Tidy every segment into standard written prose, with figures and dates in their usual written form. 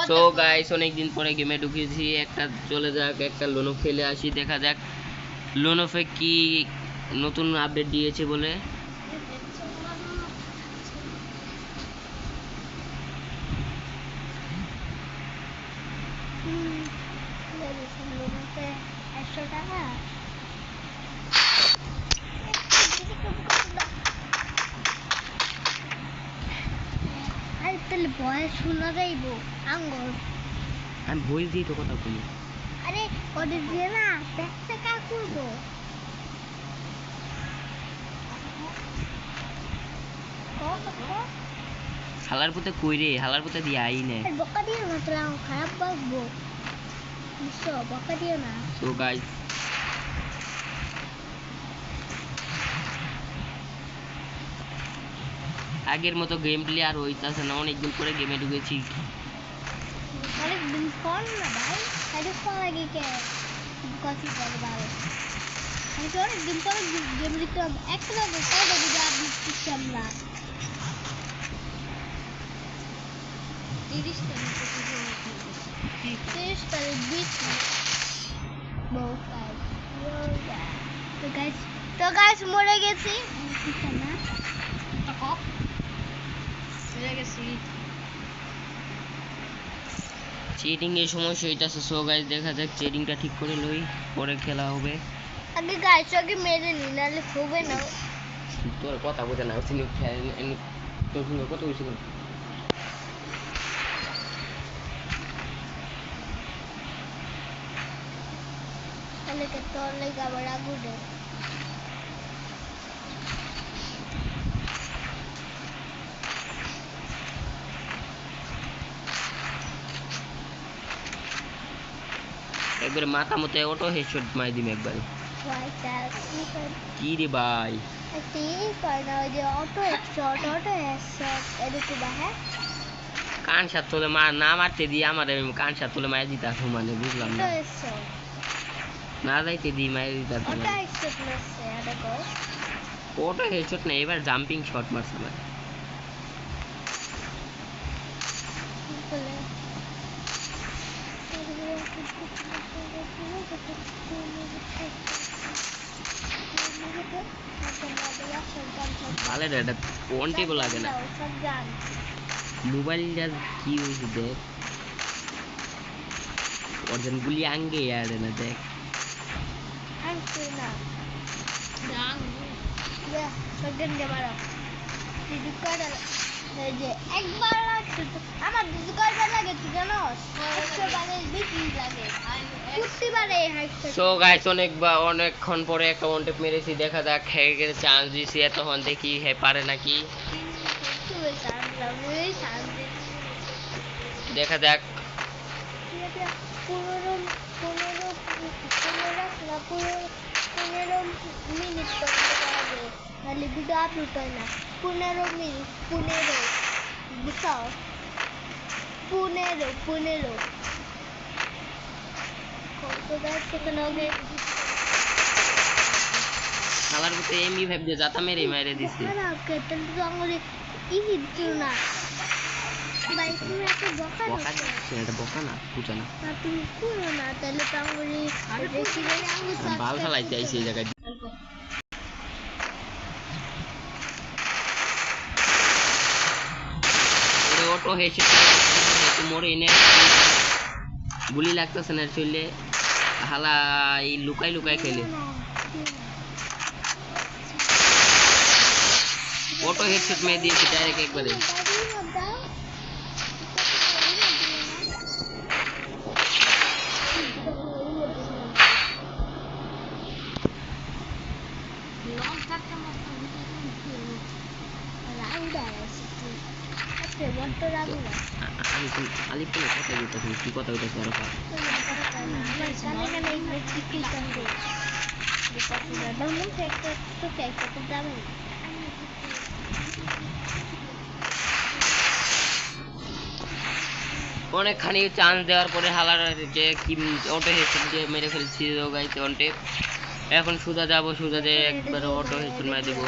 So guys অনেকদিন পরে গেমে ঢুকেছি, একটা চলে যাক, একটা লোনো খেলে আসি, দেখা যাক লোনোফে কি নতুন আপডেট দিয়েছে বলে। তাহলে বয়স শোনা যাইব আঙ্গর আমি ভয়েস দিয়ে তো কথা বলি। আরে ওদের দিয়ে না ব্যাগটা কার করবো হালার পুতে কই রে, হালার পুতে দিয়ে আই না। বকা দিও না, তোরা খারাপ বকবো, বুঝছো? বকা দিও না। সো গাইস আগের মতো গেম প্লে আর হইতাছে না, অনেকদিন পরে গেমে ঢুকেছি। অনেকদিন পর না ভাই, অনেকক্ষণ লাগে কে কফি করে ভালো। আমি তো অনেকদিন পরে গেম দিতাম, একটা কয়টা ভিডিও আপলোড করতাম না। 30 তারিখ 20 তো গাইস মরে গেছি না, চিটিং এর সমস্যা হইতাছে। সো গাইস দেখা যাক, চিটিংটা ঠিক করে লই, পরে খেলা হবে। আগে গাইস আগে মেরে নি, নাহলে হবে না। তোর কথা বলতে না, চিনি তোর সঙ্গে কত হয়েছিল। অনেকে তোর লেগে আবার আগুনে একবারে মাথা মতো অটো হেডশট মাই দিম একবারে। কি রে ভাই, কান সাত তোলে না মারতে দিয়ে আমার কান সাত তোলে মায়ের দিতে আসো, মানে বুঝলাম না, না যাইতে দিই মায়ের দিতে আসো। অটো হেডশট না, এবার জাম্পিং শট মারছে আমার। ভালো রে, এটা কোন টেবিল লাগে না। মোবাইলটা কি হয়েছে দেখ, অর্জন গুলি আঙ্গে আর না দেখ। সো গাইস অনেকক্ষণ পরে একটা ওয়ান টেপ মেরেছি, দেখা যাক হ্যাঁ চান্স দিছি, তখন দেখি হ্যাঁ পারে নাকি, দেখা যাক। 15 মিনিট নাহলে ভিডিও আপলোড হয় না। 15 মিনিট, 15 বুঝাও, 15 কত সেখানে হবে। শালার মতো এমনি ভাবছে যাতা মেরে মাইরে দিছে। বকা না পুজা না, বাল ফালাইতে আইছে এই জায়গায়। অটো হেসে মরে এনে গুলি লাগতেছে না চললে, হালা এই লুকাই লুকাই খেলে। অটো হেডশট মেরে দিয়েছে ডাইরেক্ট একবারে। আলিপুরে কথা বলতেছি, কি কথা বলতেছি আরো অনেকখানি চান্স দেওয়ার পরে হালার যে কি অটো হেডশট দিয়ে মেরে ফেলছি গাইতে অনটে। এখন সুদা যাবো, সুদা দিয়ে একবারে অটো হেডশট মেরে দেবো।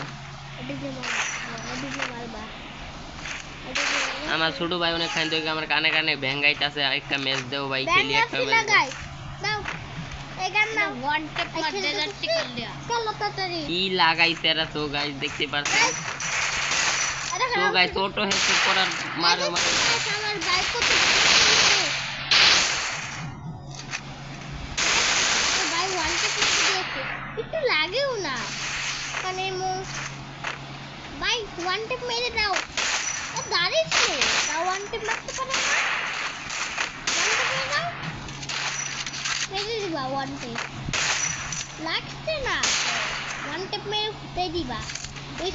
আমার ছোট ভাই অনেক খান থেকে আমার কানে কানে ভেঙ্গাইতাছে একটা ম্যাচ দেও ভাই ব্যাং খেলি একটা আসছি ম্যাচ লাগাই দাও এই গান নাও ওয়ান টেপ এই খেলতে মারতে যাচ্ছি যাচ্ছি। কালিয়া চলো তাড়াতাড়ি কি লাগাইছে এরা তো গাইস দেখতে পাচ্ছেন আরে তো গাইস অটো হেডসেট করার মারো মারো আমার বাইক কত ভাই ওয়ান টেপ মেরে দিয়েছে একটু লাগেও না মানে ভাই ওয়ান টেপ মেরে দাও ও দাঁড়িয়েছে তাও ওয়ান টেপ মারতে পারো না ওয়ান টেপ মেরে দাও মেরে দিবা ওয়ান টেপ লাগছে না ওয়ান টেপ মেরে ফুটে দিবা ওই